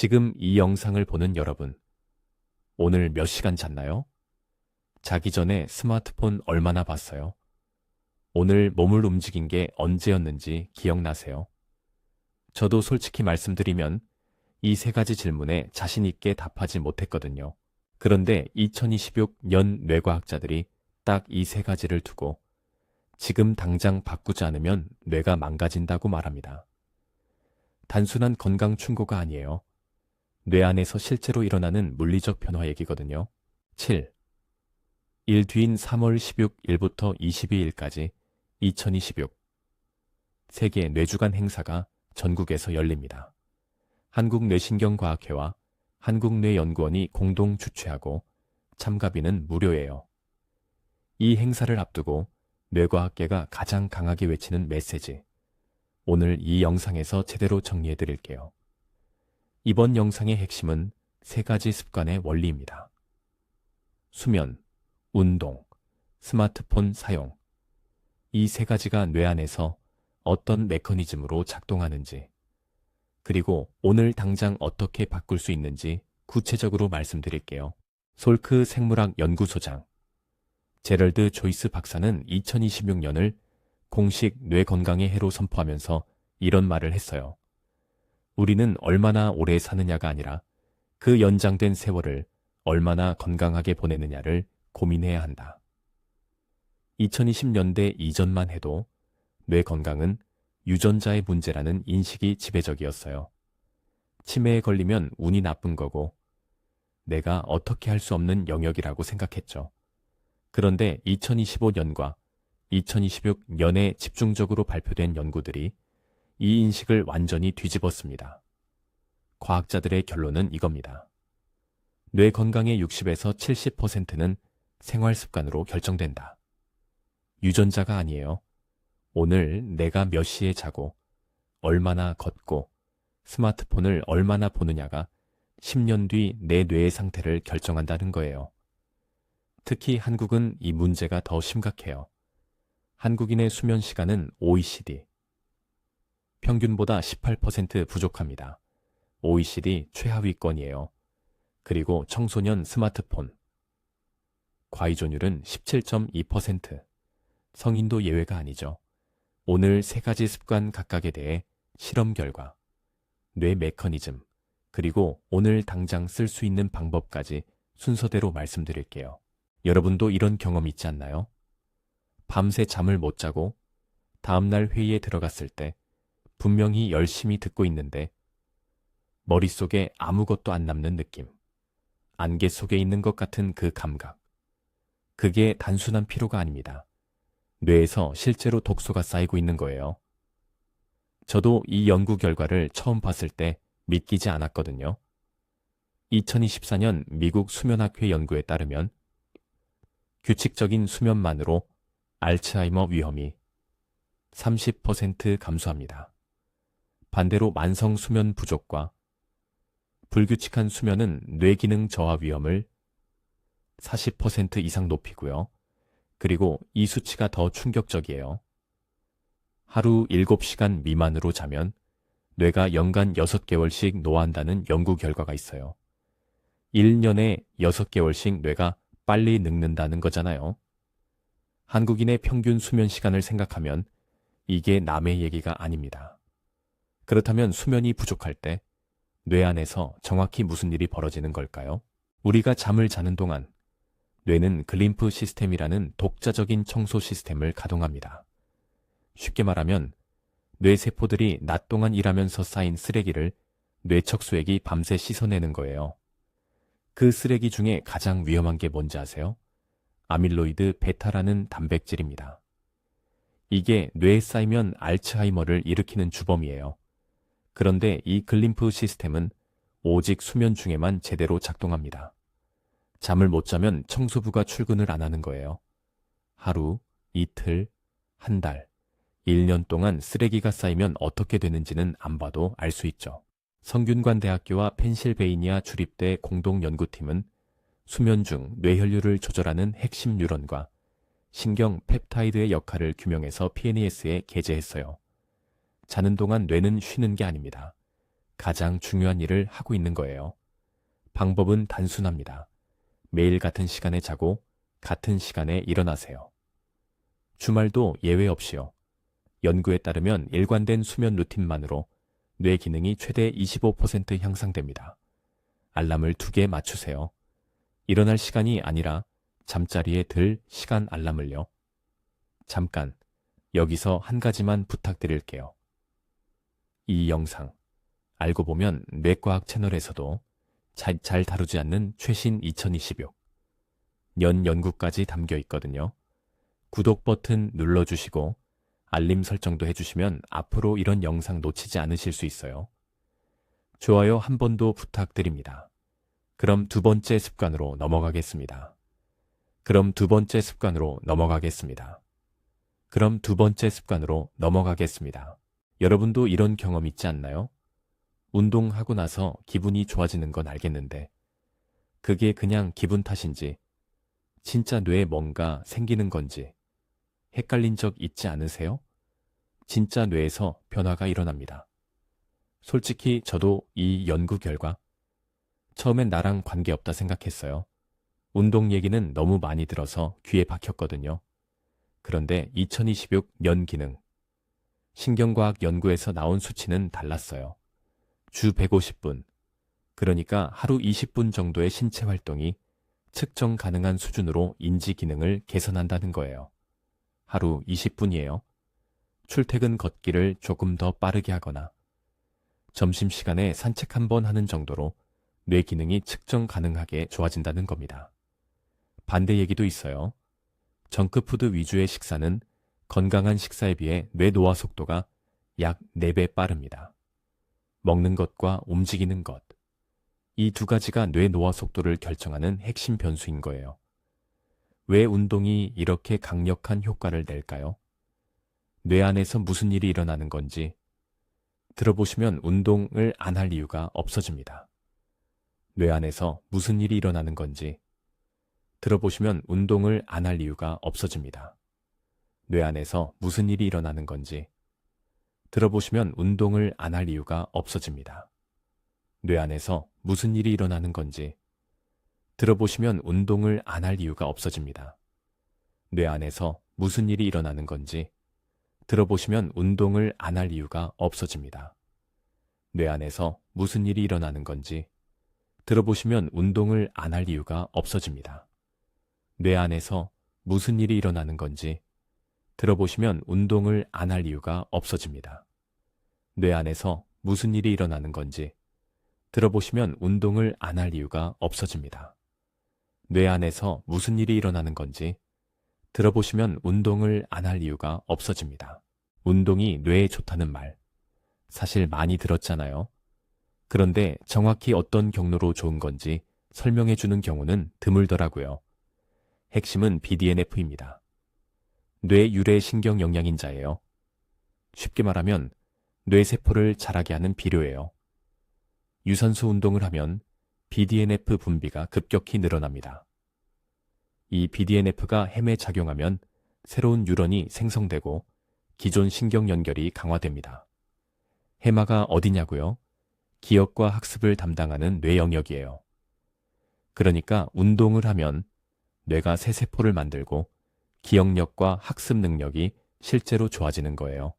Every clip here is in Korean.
지금 이 영상을 보는 여러분, 오늘 몇 시간 잤나요? 자기 전에 스마트폰 얼마나 봤어요? 오늘 몸을 움직인 게 언제였는지 기억나세요? 저도 솔직히 말씀드리면 이 세 가지 질문에 자신 있게 답하지 못했거든요. 그런데 2026년 뇌과학자들이 딱 이 세 가지를 두고 지금 당장 바꾸지 않으면 뇌가 망가진다고 말합니다. 단순한 건강 충고가 아니에요. 뇌 안에서 실제로 일어나는 물리적 변화 얘기거든요. 7. 일 뒤인 3월 16일부터 22일까지 2026 세계 뇌주간 행사가 전국에서 열립니다. 한국뇌신경과학회와 한국뇌연구원이 공동 주최하고 참가비는 무료예요. 이 행사를 앞두고 뇌과학계가 가장 강하게 외치는 메시지, 오늘 이 영상에서 제대로 정리해 드릴게요. 이번 영상의 핵심은 세 가지 습관의 원리입니다. 수면, 운동, 스마트폰 사용. 이 세 가지가 뇌 안에서 어떤 메커니즘으로 작동하는지, 그리고 오늘 당장 어떻게 바꿀 수 있는지 구체적으로 말씀드릴게요. 솔크 생물학 연구소장 제럴드 조이스 박사는 2026년을 공식 뇌 건강의 해로 선포하면서 이런 말을 했어요. 우리는 얼마나 오래 사느냐가 아니라 그 연장된 세월을 얼마나 건강하게 보내느냐를 고민해야 한다. 2020년대 이전만 해도 뇌 건강은 유전자의 문제라는 인식이 지배적이었어요. 치매에 걸리면 운이 나쁜 거고 내가 어떻게 할 수 없는 영역이라고 생각했죠. 그런데 2025년과 2026년에 집중적으로 발표된 연구들이 이 인식을 완전히 뒤집었습니다. 과학자들의 결론은 이겁니다. 뇌 건강의 60에서 70%는 생활 습관으로 결정된다. 유전자가 아니에요. 오늘 내가 몇 시에 자고 얼마나 걷고 스마트폰을 얼마나 보느냐가 10년 뒤 내 뇌의 상태를 결정한다는 거예요. 특히 한국은 이 문제가 더 심각해요. 한국인의 수면 시간은 OECD 평균보다 18% 부족합니다. OECD 최하위권이에요. 그리고 청소년 스마트폰 과의존율은 17.2%. 성인도 예외가 아니죠. 오늘 세 가지 습관 각각에 대해 실험 결과, 뇌 메커니즘, 그리고 오늘 당장 쓸 수 있는 방법까지 순서대로 말씀드릴게요. 여러분도 이런 경험 있지 않나요? 밤새 잠을 못 자고 다음날 회의에 들어갔을 때 분명히 열심히 듣고 있는데 머릿속에 아무것도 안 남는 느낌, 안개 속에 있는 것 같은 그 감각. 그게 단순한 피로가 아닙니다. 뇌에서 실제로 독소가 쌓이고 있는 거예요. 저도 이 연구 결과를 처음 봤을 때 믿기지 않았거든요. 2024년 미국 수면학회 연구에 따르면 규칙적인 수면만으로 알츠하이머 위험이 30% 감소합니다. 반대로 만성 수면 부족과 불규칙한 수면은 뇌기능 저하 위험을 40% 이상 높이고요. 그리고 이 수치가 더 충격적이에요. 하루 7시간 미만으로 자면 뇌가 연간 6개월씩 노화한다는 연구 결과가 있어요. 1년에 6개월씩 뇌가 빨리 늙는다는 거잖아요. 한국인의 평균 수면 시간을 생각하면 이게 남의 얘기가 아닙니다. 그렇다면 수면이 부족할 때 뇌 안에서 정확히 무슨 일이 벌어지는 걸까요? 우리가 잠을 자는 동안 뇌는 글림프 시스템이라는 독자적인 청소 시스템을 가동합니다. 쉽게 말하면 뇌세포들이 낮 동안 일하면서 쌓인 쓰레기를 뇌척수액이 밤새 씻어내는 거예요. 그 쓰레기 중에 가장 위험한 게 뭔지 아세요? 아밀로이드 베타라는 단백질입니다. 이게 뇌에 쌓이면 알츠하이머를 일으키는 주범이에요. 그런데 이 글림프 시스템은 오직 수면 중에만 제대로 작동합니다. 잠을 못 자면 청소부가 출근을 안 하는 거예요. 하루, 이틀, 한 달, 1년 동안 쓰레기가 쌓이면 어떻게 되는지는 안 봐도 알 수 있죠. 성균관대학교와 펜실베이니아 주립대 공동연구팀은 수면 중 뇌혈류를 조절하는 핵심 뉴런과 신경 펩타이드의 역할을 규명해서 PNAS에 게재했어요. 자는 동안 뇌는 쉬는 게 아닙니다. 가장 중요한 일을 하고 있는 거예요. 방법은 단순합니다. 매일 같은 시간에 자고 같은 시간에 일어나세요. 주말도 예외 없이요. 연구에 따르면 일관된 수면 루틴만으로 뇌 기능이 최대 25% 향상됩니다. 알람을 2개 맞추세요. 일어날 시간이 아니라 잠자리에 들 시간 알람을요. 잠깐, 여기서 한 가지만 부탁드릴게요. 이 영상, 알고 보면 뇌과학 채널에서도 잘 다루지 않는 최신 2026년 연구까지 담겨 있거든요. 구독 버튼 눌러주시고 알림 설정도 해주시면 앞으로 이런 영상 놓치지 않으실 수 있어요. 좋아요 한 번 더 부탁드립니다. 그럼 두 번째 습관으로 넘어가겠습니다. 여러분도 이런 경험 있지 않나요? 운동하고 나서 기분이 좋아지는 건 알겠는데 그게 그냥 기분 탓인지 진짜 뇌에 뭔가 생기는 건지 헷갈린 적 있지 않으세요? 진짜 뇌에서 변화가 일어납니다. 솔직히 저도 이 연구 결과 처음엔 나랑 관계없다 생각했어요. 운동 얘기는 너무 많이 들어서 귀에 박혔거든요. 그런데 2026년 기능 신경과학 연구에서 나온 수치는 달랐어요. 주 150분, 그러니까 하루 20분 정도의 신체 활동이 측정 가능한 수준으로 인지 기능을 개선한다는 거예요. 하루 20분이에요. 출퇴근 걷기를 조금 더 빠르게 하거나 점심시간에 산책 한번 하는 정도로 뇌 기능이 측정 가능하게 좋아진다는 겁니다. 반대 얘기도 있어요. 정크푸드 위주의 식사는 건강한 식사에 비해 뇌 노화 속도가 약 4배 빠릅니다. 먹는 것과 움직이는 것. 이 두 가지가 뇌 노화 속도를 결정하는 핵심 변수인 거예요. 왜 운동이 이렇게 강력한 효과를 낼까요? 뇌 안에서 무슨 일이 일어나는 건지 들어보시면 운동을 안 할 이유가 없어집니다. 뇌 안에서 무슨 일이 일어나는 건지 들어보시면 운동을 안 할 이유가 없어집니다. 뇌 안에서 무슨 일이 일어나는 건지 들어보시면 운동을 안 할 이유가 없어집니다. 뇌 안에서 무슨 일이 일어나는 건지 들어보시면 운동을 안 할 이유가 없어집니다. 뇌 안에서 무슨 일이 일어나는 건지 들어보시면 운동을 안 할 이유가 없어집니다. 뇌 안에서 무슨 일이 일어나는 건지 들어보시면 운동을 안 할 이유가 없어집니다. 뇌 안에서 무슨 일이 일어나는 건지 들어보시면 운동을 안 할 이유가 없어집니다. 뇌 안에서 무슨 일이 일어나는 건지 들어보시면 운동을 안 할 이유가 없어집니다. 뇌 안에서 무슨 일이 일어나는 건지 들어보시면 운동을 안 할 이유가 없어집니다. 운동이 뇌에 좋다는 말, 사실 많이 들었잖아요. 그런데 정확히 어떤 경로로 좋은 건지 설명해 주는 경우는 드물더라고요. 핵심은 BDNF입니다. 뇌 유래 신경 영양인자예요. 쉽게 말하면 뇌세포를 자라게 하는 비료예요. 유산소 운동을 하면 BDNF 분비가 급격히 늘어납니다. 이 BDNF가 햄에 작용하면 새로운 뉴런이 생성되고 기존 신경 연결이 강화됩니다. 해마가 어디냐고요? 기억과 학습을 담당하는 뇌 영역이에요. 그러니까 운동을 하면 뇌가 새 세포를 만들고 기억력과 학습 능력이 실제로 좋아지는 거예요.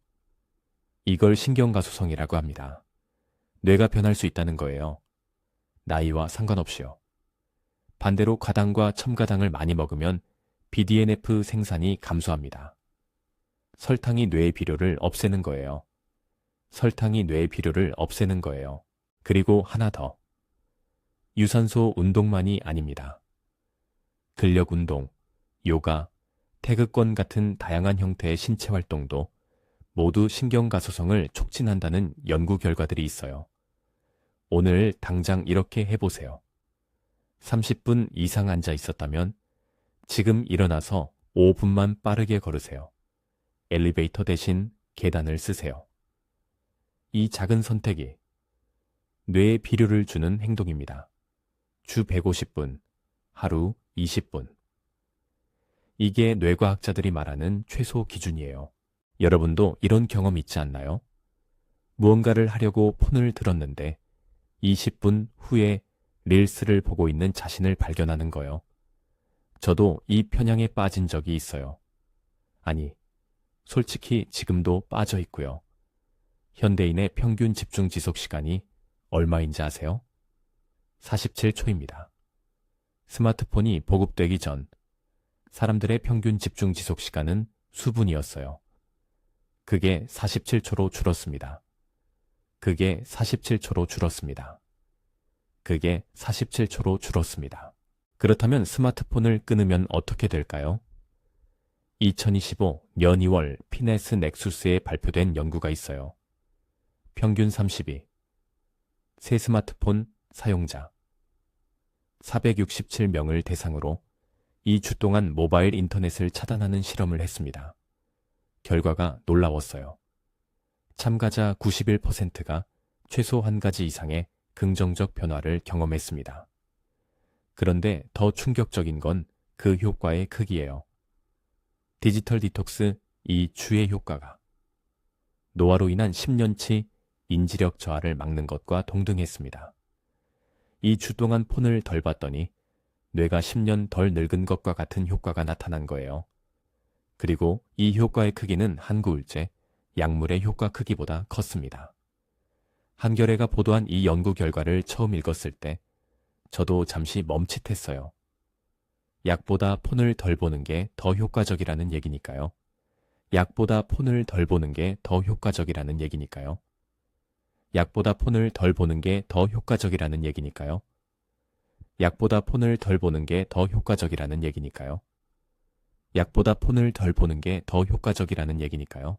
이걸 신경가소성이라고 합니다. 뇌가 변할 수 있다는 거예요. 나이와 상관없이요. 반대로 과당과 첨가당을 많이 먹으면 BDNF 생산이 감소합니다. 설탕이 뇌의 비료를 없애는 거예요. 그리고 하나 더. 유산소 운동만이 아닙니다. 근력 운동, 요가, 태극권 같은 다양한 형태의 신체 활동도 모두 신경가소성을 촉진한다는 연구 결과들이 있어요. 오늘 당장 이렇게 해보세요. 30분 이상 앉아 있었다면 지금 일어나서 5분만 빠르게 걸으세요. 엘리베이터 대신 계단을 쓰세요. 이 작은 선택이 뇌에 비료를 주는 행동입니다. 주 150분, 하루 20분. 이게 뇌과학자들이 말하는 최소 기준이에요. 여러분도 이런 경험 있지 않나요? 무언가를 하려고 폰을 들었는데 20분 후에 릴스를 보고 있는 자신을 발견하는 거요. 저도 이 편향에 빠진 적이 있어요. 아니, 솔직히 지금도 빠져 있고요. 현대인의 평균 집중 지속 시간이 얼마인지 아세요? 47초입니다. 스마트폰이 보급되기 전 사람들의 평균 집중 지속 시간은 수분이었어요. 그게 47초로 줄었습니다. 그게 47초로 줄었습니다. 그게 47초로 줄었습니다. 그렇다면 스마트폰을 끊으면 어떻게 될까요? 2025년 2월 피네스 넥수스에 발표된 연구가 있어요. 평균 32. 새 스마트폰 사용자 467명을 대상으로 2주 동안 모바일 인터넷을 차단하는 실험을 했습니다. 결과가 놀라웠어요. 참가자 91%가 최소 한 가지 이상의 긍정적 변화를 경험했습니다. 그런데 더 충격적인 건 그 효과의 크기예요. 디지털 디톡스 2주의 효과가 노화로 인한 10년치 인지력 저하를 막는 것과 동등했습니다. 2주 동안 폰을 덜 봤더니 뇌가 10년 덜 늙은 것과 같은 효과가 나타난 거예요. 그리고 이 효과의 크기는 한구울제, 약물의 효과 크기보다 컸습니다. 한겨레가 보도한 이 연구 결과를 처음 읽었을 때 저도 잠시 멈칫했어요. 약보다 폰을 덜 보는 게 더 효과적이라는 얘기니까요. 약보다 폰을 덜 보는 게 더 효과적이라는 얘기니까요. 약보다 폰을 덜 보는 게 더 효과적이라는 얘기니까요. 약보다 폰을 덜 보는 게 더 효과적이라는 얘기니까요. 약보다 폰을 덜 보는 게 더 효과적이라는 얘기니까요.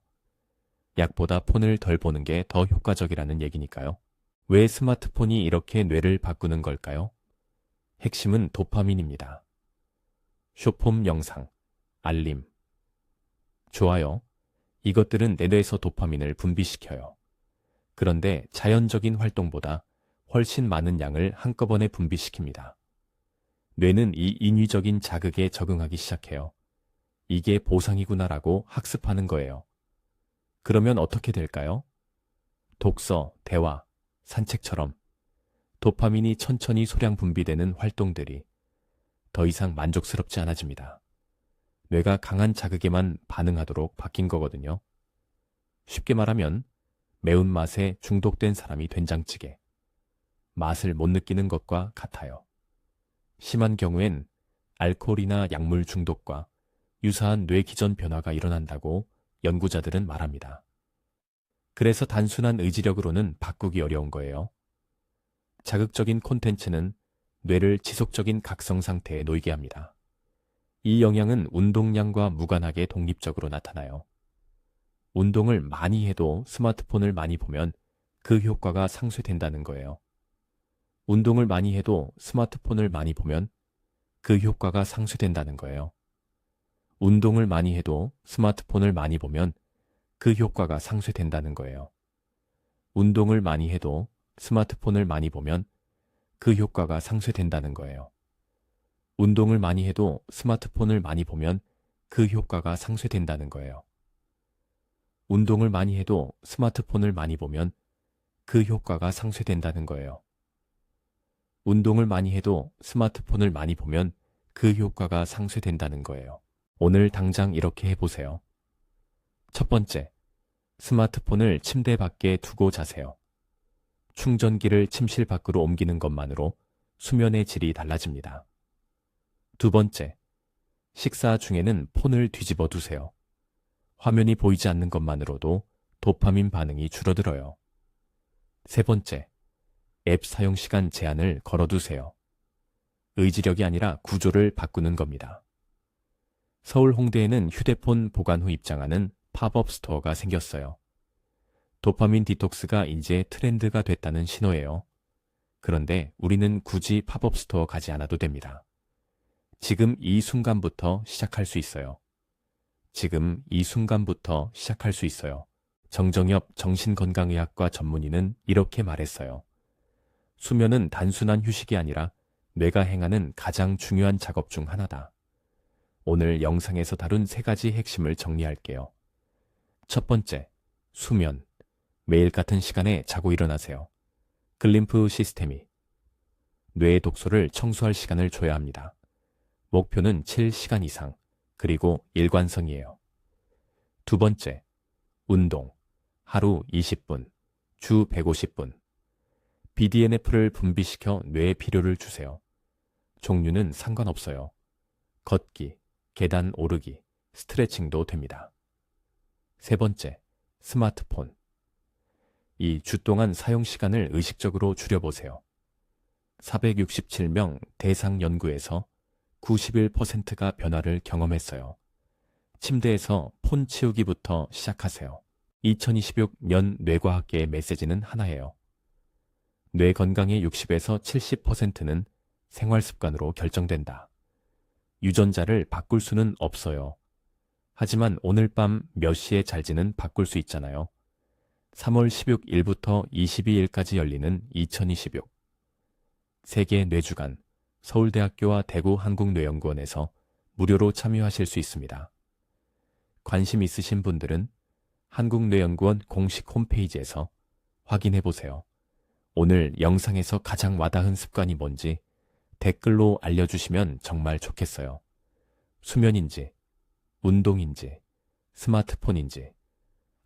약보다 폰을 덜 보는 게 더 효과적이라는 얘기니까요. 왜 스마트폰이 이렇게 뇌를 바꾸는 걸까요? 핵심은 도파민입니다. 쇼폼 영상, 알림, 좋아요. 이것들은 내 뇌에서 도파민을 분비시켜요. 그런데 자연적인 활동보다 훨씬 많은 양을 한꺼번에 분비시킵니다. 뇌는 이 인위적인 자극에 적응하기 시작해요. 이게 보상이구나라고 학습하는 거예요. 그러면 어떻게 될까요? 독서, 대화, 산책처럼 도파민이 천천히 소량 분비되는 활동들이 더 이상 만족스럽지 않아집니다. 뇌가 강한 자극에만 반응하도록 바뀐 거거든요. 쉽게 말하면 매운맛에 중독된 사람이 된장찌개, 맛을 못 느끼는 것과 같아요. 심한 경우엔 알코올이나 약물 중독과 유사한 뇌 기전 변화가 일어난다고 연구자들은 말합니다. 그래서 단순한 의지력으로는 바꾸기 어려운 거예요. 자극적인 콘텐츠는 뇌를 지속적인 각성 상태에 놓이게 합니다. 이 영향은 운동량과 무관하게 독립적으로 나타나요. 운동을 많이 해도 스마트폰을 많이 보면 그 효과가 상쇄된다는 거예요. 운동을 많이 해도 스마트폰을 많이 보면 그 효과가 상쇄된다는 거예요. 운동을 많이 해도 스마트폰을 많이 보면 그 효과가 상쇄된다는 거예요. 운동을 많이 해도 스마트폰을 많이 보면 그 효과가 상쇄된다는 거예요. 운동을 많이 해도 스마트폰을 많이 보면 그 효과가 상쇄된다는 거예요. 운동을 많이 해도 스마트폰을 많이 보면 그 효과가 상쇄된다는 거예요. 운동을 많이 해도 스마트폰을 많이 보면 그 효과가 상쇄된다는 거예요. 오늘 당장 이렇게 해보세요. 첫 번째, 스마트폰을 침대 밖에 두고 자세요. 충전기를 침실 밖으로 옮기는 것만으로 수면의 질이 달라집니다. 두 번째, 식사 중에는 폰을 뒤집어 두세요. 화면이 보이지 않는 것만으로도 도파민 반응이 줄어들어요. 세 번째, 앱 사용 시간 제한을 걸어두세요. 의지력이 아니라 구조를 바꾸는 겁니다. 서울 홍대에는 휴대폰 보관 후 입장하는 팝업 스토어가 생겼어요. 도파민 디톡스가 이제 트렌드가 됐다는 신호예요. 그런데 우리는 굳이 팝업 스토어 가지 않아도 됩니다. 지금 이 순간부터 시작할 수 있어요. 지금 이 순간부터 시작할 수 있어요. 정정엽 정신건강의학과 전문의는 이렇게 말했어요. 수면은 단순한 휴식이 아니라 뇌가 행하는 가장 중요한 작업 중 하나다. 오늘 영상에서 다룬 세 가지 핵심을 정리할게요. 첫 번째, 수면. 매일 같은 시간에 자고 일어나세요. 글림프 시스템이 뇌의 독소를 청소할 시간을 줘야 합니다. 목표는 7시간 이상, 그리고 일관성이에요. 두 번째, 운동. 하루 20분, 주 150분. BDNF를 분비시켜 뇌에 필요를 주세요. 종류는 상관없어요. 걷기, 계단 오르기, 스트레칭도 됩니다. 세 번째, 스마트폰. 이 주 동안 사용 시간을 의식적으로 줄여보세요. 467명 대상 연구에서 91%가 변화를 경험했어요. 침대에서 폰 치우기부터 시작하세요. 2026년 뇌과학계의 메시지는 하나예요. 뇌 건강의 60에서 70%는 생활 습관으로 결정된다. 유전자를 바꿀 수는 없어요. 하지만 오늘 밤 몇 시에 잘지는 바꿀 수 있잖아요. 3월 16일부터 22일까지 열리는 2026 세계 뇌주간 서울대학교와 대구한국뇌연구원에서 무료로 참여하실 수 있습니다. 관심 있으신 분들은 한국뇌연구원 공식 홈페이지에서 확인해 보세요. 오늘 영상에서 가장 와닿은 습관이 뭔지 댓글로 알려주시면 정말 좋겠어요. 수면인지, 운동인지, 스마트폰인지,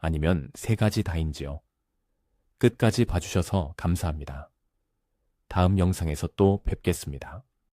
아니면 세 가지 다인지요. 끝까지 봐주셔서 감사합니다. 다음 영상에서 또 뵙겠습니다.